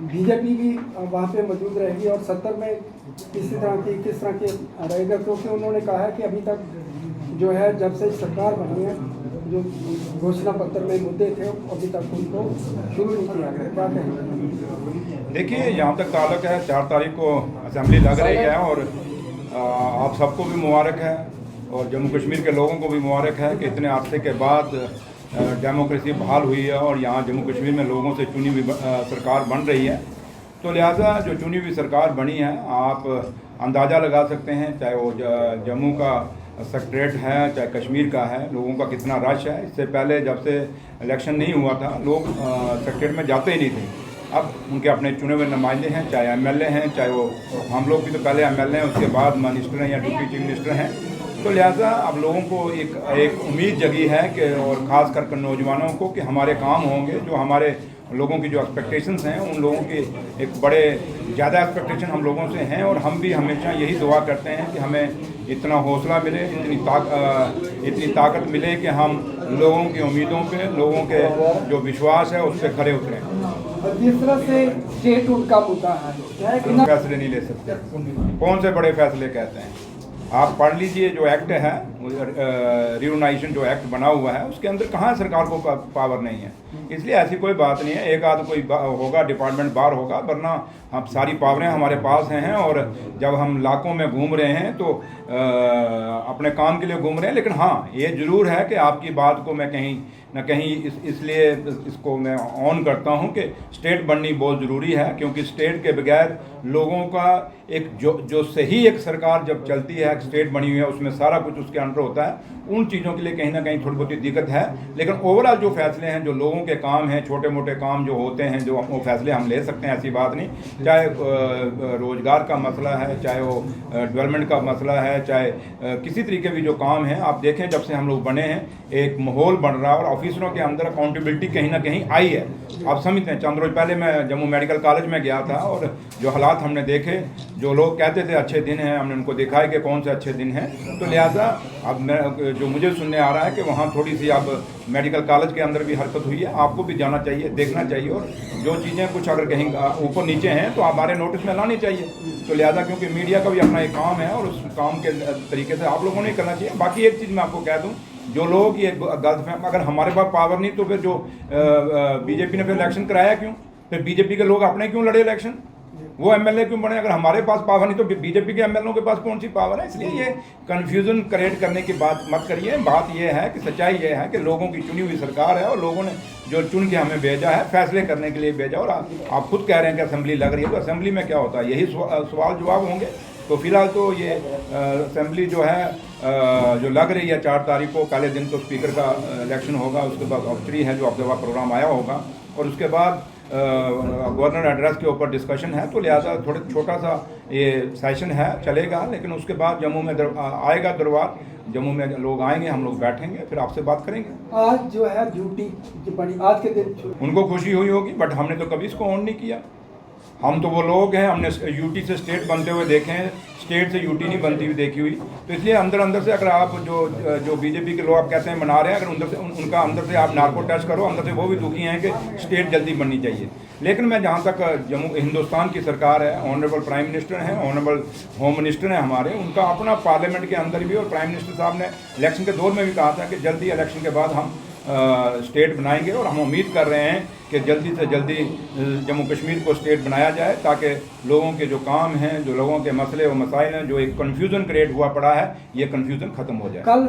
BJP भी वहाँ पे मौजूद रहेगी और 70 में किस तरह के रहेगा, क्योंकि उन्होंने कहा है कि अभी तक जो है जब से सरकार बनी है जो घोषणा पत्र में मुद्दे थे अभी तक उनको शुरू नहीं किया गया। क्या कहेंगे? देखिए, यहाँ तक ताल्लुक है 4 तारीख को असेंबली लग रही है और आप सबको भी मुबारक है और जम्मू कश्मीर के लोगों को भी मुबारक है कि इतने अरसे के बाद डेमोक्रेसी बहाल हुई है और यहाँ जम्मू कश्मीर में लोगों से चुनी हुई सरकार बन रही है। तो लिहाजा जो चुनी हुई सरकार बनी है, आप अंदाज़ा लगा सकते हैं, चाहे वो जम्मू का सेक्रेटरीट है चाहे कश्मीर का है, लोगों का कितना रश है। इससे पहले जब से इलेक्शन नहीं हुआ था लोग सेक्रेटरीट में जाते ही नहीं थे। अब उनके अपने चुने हुए नुमाइंदे हैं, चाहे एमएलए हैं, चाहे वो हम लोग भी तो पहले एमएलए हैं, उसके बाद मिनिस्टर हैं या डिप्टी चीफ मिनिस्टर हैं। तो लिहाजा अब लोगों को एक उम्मीद जगी है कि और ख़ास कर नौजवानों को कि हमारे काम होंगे, जो हमारे लोगों की जो एक्सपेक्टेशंस हैं उन लोगों की एक बड़े ज़्यादा एक्सपेक्टेशन हम लोगों से हैं और हम भी हमेशा यही दुआ करते हैं कि हमें इतना हौसला मिले, इतनी ताकत मिले कि हम लोगों की उम्मीदों पे, लोगों के जो विश्वास है उस पर खरे उतरें। और जिस तरह से स्टेट उनका मुद्दा है, फैसले नहीं ले सकते। कौन से बड़े फैसले कहते हैं? आप पढ़ लीजिए जो एक्ट है, रियूनाइजेशन जो एक्ट बना हुआ है, उसके अंदर कहाँ सरकार को पावर नहीं है। इसलिए ऐसी कोई बात नहीं है। एक आध कोई होगा डिपार्टमेंट बार होगा, वरना हम सारी पावरें हमारे पास हैं। और जब हम इलाकों में घूम रहे हैं तो अपने काम के लिए घूम रहे हैं, लेकिन हाँ ये ज़रूर है कि आपकी बात को मैं कहीं न कहीं इसलिए इसको मैं ऑन करता हूं कि स्टेट बननी बहुत ज़रूरी है, क्योंकि स्टेट के बगैर लोगों का एक जो सही एक सरकार जब चलती है, स्टेट बनी हुई है, उसमें सारा कुछ उसके अंडर होता है। उन चीज़ों के लिए कहीं ना कहीं थोड़ी बहुत दिक्कत है, लेकिन ओवरऑल जो फैसले हैं, जो लोगों के काम हैं, छोटे मोटे काम जो होते हैं, जो वो फैसले हम ले सकते हैं, ऐसी बात नहीं। चाहे रोज़गार का मसला है, चाहे वो डेवलपमेंट का मसला है, चाहे किसी तरीके भी जो काम है, आप देखें जब से हम लोग बने हैं एक माहौल बन रहा है और ऑफिसरों के अंदर अकाउंटेबिलिटी कहीं ना कहीं आई है। आप समझते हैं, चंद रोज पहले मैं जम्मू मेडिकल कॉलेज में गया था और जो हालात हमने देखे, जो लोग कहते थे अच्छे दिन हैं, हमने उनको दिखाया कि कौन से अच्छे दिन हैं। तो लिहाजा अब मैं जो मुझे सुनने आ रहा है कि वहाँ थोड़ी सी अब मेडिकल कॉलेज के अंदर भी हरकत हुई है। आपको भी जाना चाहिए, देखना चाहिए, और जो चीज़ें कुछ अगर कहीं ऊपर नीचे हैं तो हमारे नोटिस में लानी चाहिए। तो लिहाजा क्योंकि मीडिया का भी अपना एक काम है और उस काम के तरीके से आप लोगों ने करना चाहिए। बाकी एक चीज़ मैं आपको कह दूँ, जो लोग ये गलतफहम, अगर हमारे पास पावर नहीं तो फिर जो बीजेपी ने फिर इलेक्शन कराया क्यों? फिर बीजेपी के लोग अपने क्यों लड़े इलेक्शन? वो एमएलए क्यों बने? अगर हमारे पास पावर नहीं तो बीजेपी के एमएलए के पास कौन सी पावर है? इसलिए ये कन्फ्यूजन क्रिएट करने की बात मत करिए। बात ये है कि सच्चाई ये है कि लोगों की चुनी हुई सरकार है और लोगों ने जो चुन के हमें भेजा है, फैसले करने के लिए भेजा। और आप खुद कह रहे हैं कि असेंबली लग रही है, तो असेंबली में क्या होता है? यही सवाल जवाब होंगे। तो फिलहाल तो ये असेंबली जो है जो लग रही है 4 तारीख को, पहले दिन तो स्पीकर का इलेक्शन होगा, उसके बाद ऑब्जरी है जो अब दफा प्रोग्राम आया होगा, और उसके बाद गवर्नर एड्रेस के ऊपर डिस्कशन है। तो लिहाजा थोड़ा छोटा सा ये सेशन है, चलेगा, लेकिन उसके बाद जम्मू में आएगा दरबार, जम्मू में लोग आएंगे, हम लोग बैठेंगे, फिर आपसे बात करेंगे। आज जो है ड्यूटी पड़ी आज के दिन, उनको खुशी हुई होगी, बट हमने तो कभी इसको ऑन नहीं किया। हम तो वो लोग हैं, हमने यूटी से स्टेट बनते हुए देखे हैं, स्टेट से यूटी नहीं बनती हुई देखी हुई। तो इसलिए अंदर से अगर आप जो बीजेपी के लोग आप कहते हैं मना रहे हैं, अगर अंदर से उनका अंदर से आप नार्को टेस्ट करो, अंदर से वो भी दुखी हैं कि स्टेट जल्दी बननी चाहिए। लेकिन मैं जहाँ तक जम्मू हिंदुस्तान की सरकार है, ऑनरेबल प्राइम मिनिस्टर हैं, ऑनरेबल होम मिनिस्टर हैं हमारे, उनका अपना पार्लियामेंट के अंदर भी, और प्राइम मिनिस्टर साहब ने इलेक्शन के दौर में भी कहा था कि जल्दी इलेक्शन के बाद हम स्टेट बनाएंगे, और हम उम्मीद कर रहे हैं कि जल्दी से जल्दी जम्मू कश्मीर को स्टेट बनाया जाए, ताकि लोगों के जो काम हैं, जो लोगों के मसले व मसाइल हैं, जो एक कन्फ्यूज़न क्रिएट हुआ पड़ा है, ये कन्फ्यूज़न ख़त्म हो जाए। कल